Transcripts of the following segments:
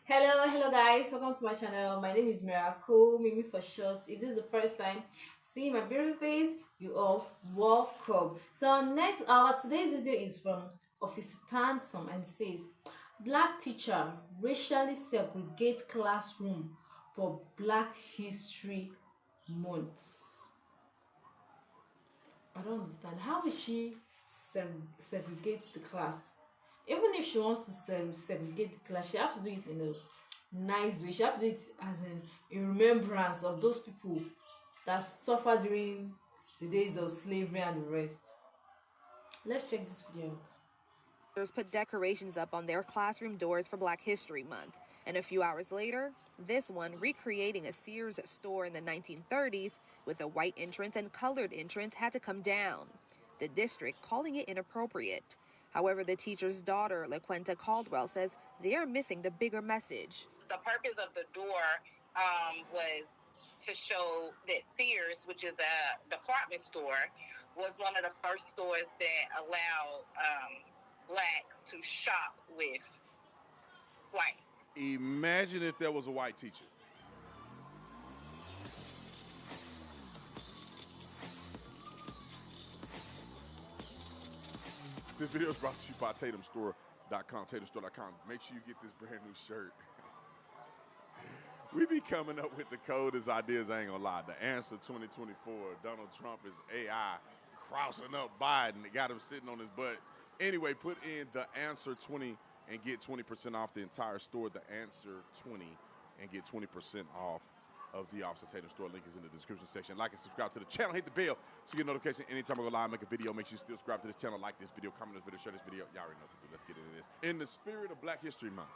Hello guys, welcome to my channel. My name is Miracle, Mimi for short. If this is the first time seeing my beautiful face, you all welcome. So our today's video is from Officer Tantum and says Black teacher racially segregate classroom for Black History Month. I don't understand. How will she segregate the class? Even if she wants to segregate the class, she has to do it in a nice way. She has to do it as in remembrance of those people that suffered during the days of slavery and the rest. Let's check this video out. Put decorations up on their classroom doors for Black History Month. And a few hours later, this one recreating a Sears store in the 1930s with a white entrance and colored entrance had to come down. The district calling it inappropriate. However, the teacher's daughter, LaQuenta Caldwell, says they are missing the bigger message. The purpose of the door was to show that Sears, which is a department store, was one of the first stores that allowed blacks to shop with whites. Imagine if there was a white teacher. This video is brought to you by TatumStore.com, TatumStore.com. Make sure you get this brand new shirt. We be coming up with the coldest ideas, I ain't gonna lie. The answer 2024, Donald Trump is AI crossing up Biden. They got him sitting on his butt. Anyway, put in the answer 20 and get 20% off the entire store. The answer 20 and get 20% off of the Officer Tatum store. Link is in the description section. Like and subscribe to the channel. Hit the bell so you get notification anytime I go live, make a video. Make sure you still subscribe to this channel, like this video, comment this video, share this video. Y'all already know what to do. Let's get into this. In the spirit of Black History Month,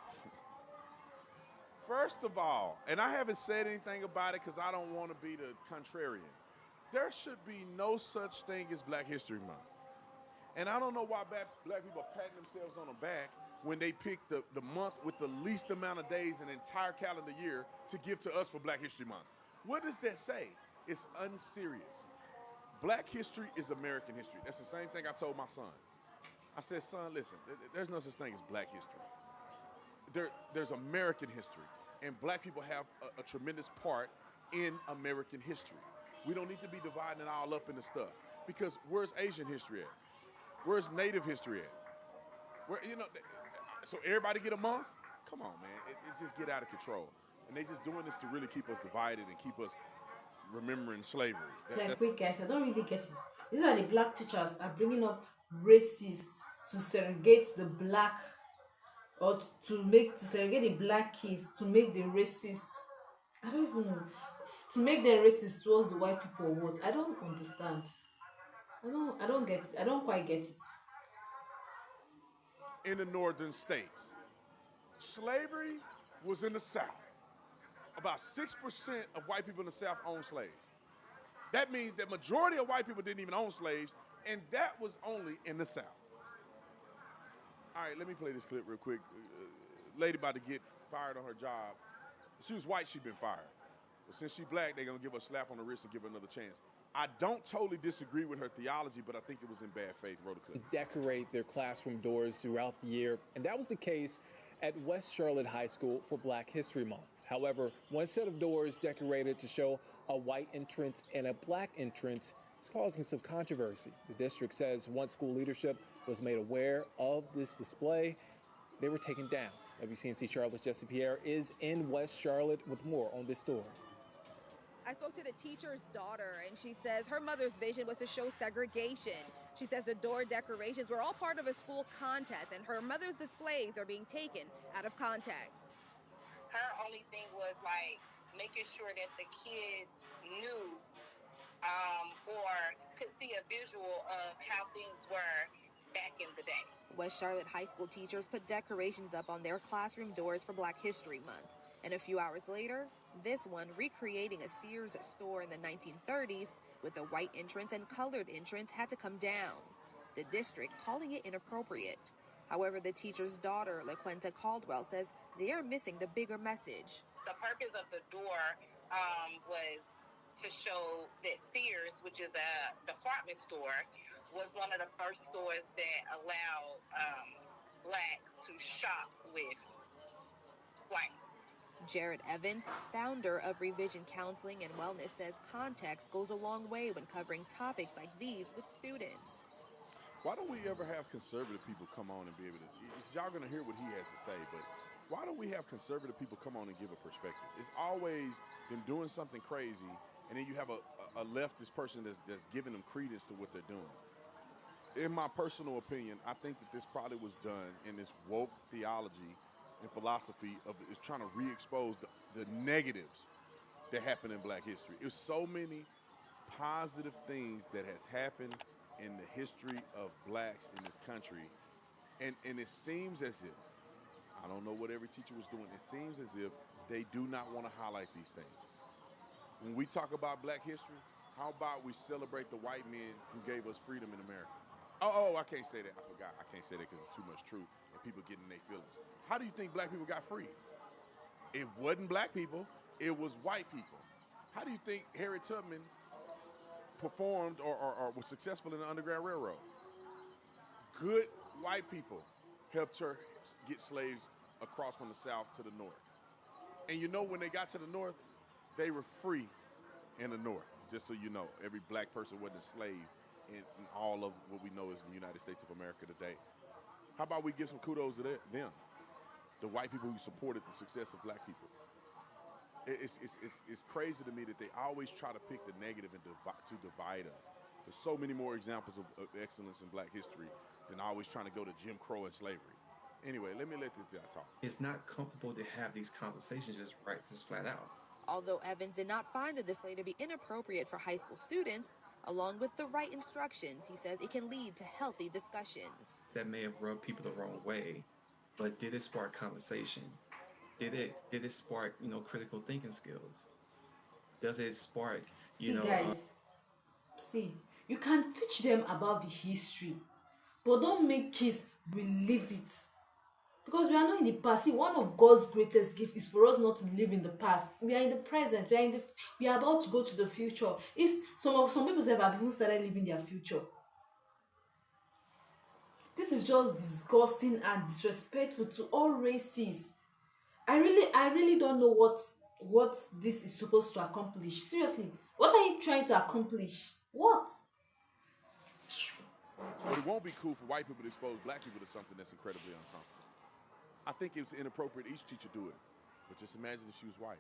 first of all, and I haven't said anything about it because I don't want to be the contrarian, there should be no such thing as Black History Month. And I don't know why black people are patting themselves on the back when they pick the month with the least amount of days in the entire calendar year to give to us for Black History Month. What does that say? It's unserious. Black history is American history. That's the same thing I told my son. I said, son, listen, there's no such thing as Black history. There's American history, and black people have a tremendous part in American history. We don't need to be dividing it all up into stuff, because where's Asian history at? Where's Native history at? Where, so everybody get a month? Come on, man. It just get out of control. And they just doing this to really keep us divided and keep us remembering slavery. Wait guys, I don't really get it. These are the black teachers are bringing up racists to segregate the black, or to segregate the black kids, to make the racists, I don't even know, to make them racist towards the white people or what. I don't understand. I don't get it. I don't quite get it. In the northern states, slavery was in the South. About 6% of white people in the South owned slaves. That means that majority of white people didn't even own slaves, and that was only in the South. All right, let me play this clip real quick. Lady about to get fired on her job. If she was white, she'd been fired. But since she's black, they're gonna give her a slap on the wrist and give her another chance. I don't totally disagree with her theology, but I think it was in bad faith. Roll the clip. Decorate their classroom doors throughout the year, and that was the case at West Charlotte High School for Black History Month. However, one set of doors decorated to show a white entrance and a black entrance is causing some controversy. The district says once school leadership was made aware of this display, they were taken down. WCNC Charlotte's Jesse Pierre is in West Charlotte with more on this story. I spoke to the teacher's daughter, and she says her mother's vision was to show segregation. She says the door decorations were all part of a school contest, and her mother's displays are being taken out of context. Her only thing was like making sure that the kids knew or could see a visual of how things were back in the day. West Charlotte High School teachers put decorations up on their classroom doors for Black History Month. And a few hours later, this one recreating a Sears store in the 1930s with a white entrance and colored entrance had to come down. The district calling it inappropriate. However, the teacher's daughter, LaQuenta Caldwell, says they are missing the bigger message. The purpose of the door was to show that Sears, which is a department store, was one of the first stores that allowed blacks to shop with whites. Jared Evans, founder of Revision Counseling and Wellness, says context goes a long way when covering topics like these with students. Why don't we ever have conservative people come on and be able to, y'all gonna hear what he has to say, but why don't we have conservative people come on and give a perspective? It's always them doing something crazy, and then you have a leftist person that's giving them credence to what they're doing. In my personal opinion, I think that this probably was done in this woke theology and philosophy of is trying to re-expose the negatives that happened in Black history. There's so many positive things that has happened in the history of blacks in this country, and it seems as if, I don't know what every teacher was doing, it seems as if they do not want to highlight these things. When we talk about Black history, how about we celebrate the white men who gave us freedom in America? Oh, I can't say that. I forgot. I can't say that because it's too much truth and people getting their feelings. How do you think black people got free? It wasn't black people. It was white people. How do you think Harriet Tubman performed or was successful in the Underground Railroad? Good white people helped her get slaves across from the South to the North. And you know, when they got to the North, they were free in the North. Just so you know, every black person wasn't a slave in all of what we know as the United States of America today. How about we give some kudos to them, the white people who supported the success of black people? It's crazy to me that they always try to pick the negative and to divide us. There's so many more examples of excellence in black history than always trying to go to Jim Crow and slavery. Anyway, let me let this guy talk. It's not comfortable to have these conversations just flat out. Although Evans did not find the display to be inappropriate for high school students, along with the right instructions, he says it can lead to healthy discussions. That may have rubbed people the wrong way, but did it spark conversation? Did it spark, critical thinking skills? Does it spark, Guys, see, you can teach them about the history, but don't make kids relive it. Because we are not in the past. See, one of God's greatest gifts is for us not to live in the past. We are in the present. We are about to go to the future. Some people have even started living their future. This is just disgusting and disrespectful to all races. I really don't know what this is supposed to accomplish. Seriously, what are you trying to accomplish? What? But it won't be cool for white people to expose black people to something that's incredibly uncomfortable. I think it's inappropriate each teacher do it. But just imagine if she was white.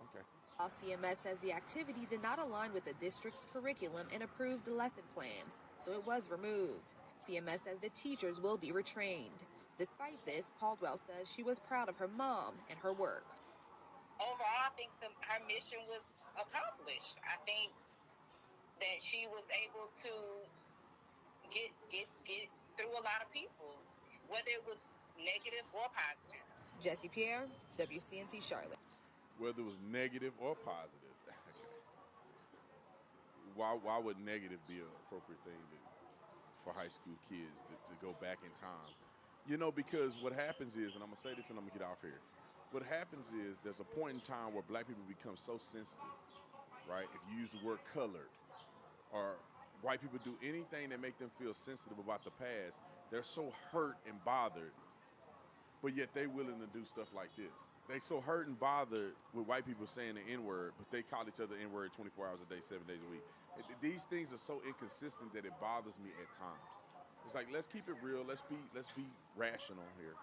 Okay. While CMS says the activity did not align with the district's curriculum and approved lesson plans, so it was removed. CMS says the teachers will be retrained. Despite this, Caldwell says she was proud of her mom and her work. Overall, I think her mission was accomplished. I think that she was able to get through a lot of people, whether it was negative or positive. Jessie Pierre, WCNC Charlotte. Whether it was negative or positive. Why would negative be an appropriate thing for high school kids to go back in time? Because what happens is, and I'm going to say this and I'm going to get off here. What happens is there's a point in time where black people become so sensitive, right? If you use the word colored, or white people do anything that make them feel sensitive about the past, they're so hurt and bothered, but yet they willing to do stuff like this. They so hurt and bothered with white people saying the N-word, but they call each other N-word 24 hours a day, 7 days a week. These things are so inconsistent that it bothers me at times. It's like, let's keep it real. Let's be rational here.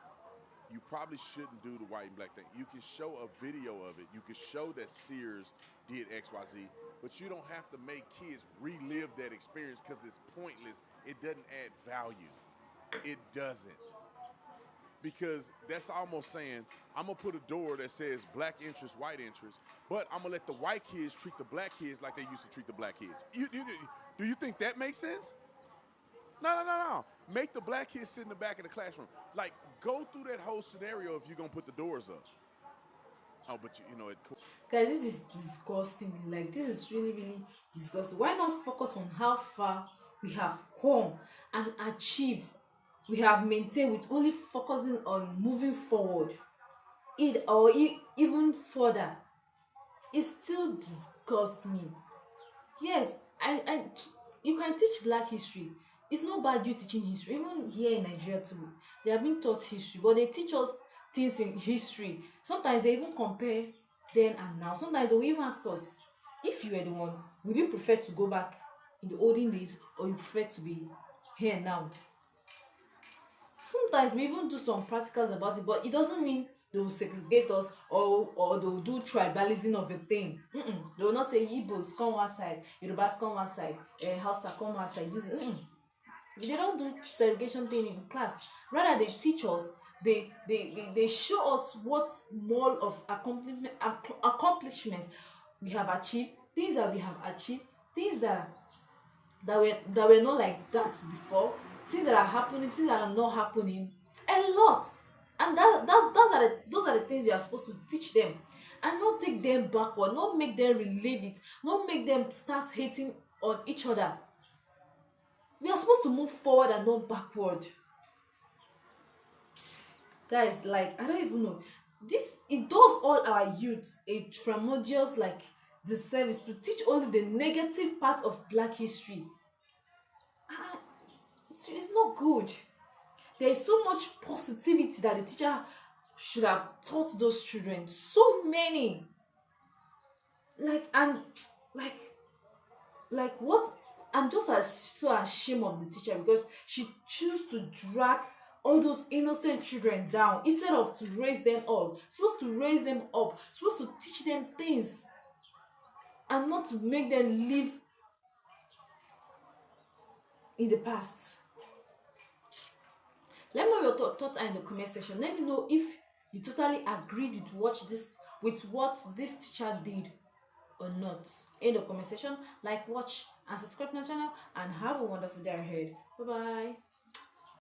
You probably shouldn't do the white and black thing. You can show a video of it. You can show that Sears did X, Y, Z, but you don't have to make kids relive that experience because it's pointless. It doesn't add value. It doesn't. Because that's almost saying, I'm going to put a door that says black interest, white interest, but I'm going to let the white kids treat the black kids like they used to treat the black kids. Do you think that makes sense? No. Make the black kids sit in the back of the classroom. Like, go through that whole scenario if you're going to put the doors up. Oh, but it cool. Guys, this is disgusting. Like, this is really, really disgusting. Why not focus on how far we have come and achieved? We have maintained with only focusing on moving forward, even further. It still disgusts me. Yes, you can teach black history. It's not bad you teaching history. Even here in Nigeria too, they have been taught history, but they teach us things in history. Sometimes they even compare then and now. Sometimes they will even ask us, if you were the one, would you prefer to go back in the olden days, or you prefer to be here now? Sometimes we even do some practicals about it, but it doesn't mean they will segregate us, or they will do tribalism of a thing. They will not say Igbos come one side, Yorubas come one side, Hausa come one side. They don't do segregation thing in class. Rather, they teach us. They show us what more of accomplishment we have achieved, things that we have achieved, things that were not like that before, things that are happening, things that are not happening, a lot. And those are the things we are supposed to teach them, and not take them backward, not make them relive it, not make them start hating on each other. We are supposed to move forward and not backward. Guys, like, I don't even know, this, it does all our youth a tremendous, like, disservice to teach only the negative part of Black history. Ah, it's not good. There is so much positivity that the teacher should have taught those children, so many, like, and like what, I'm just so ashamed of the teacher, because she choose to drag all those innocent children down instead of to raise them up. Supposed to raise them up, supposed to teach them things, and not to make them live in the past. Let me know your thoughts are in the comment section. Let me know if you totally agreed with what this teacher did or not. In the comment section, like, watch, and subscribe to my channel, and have a wonderful day ahead. Bye bye.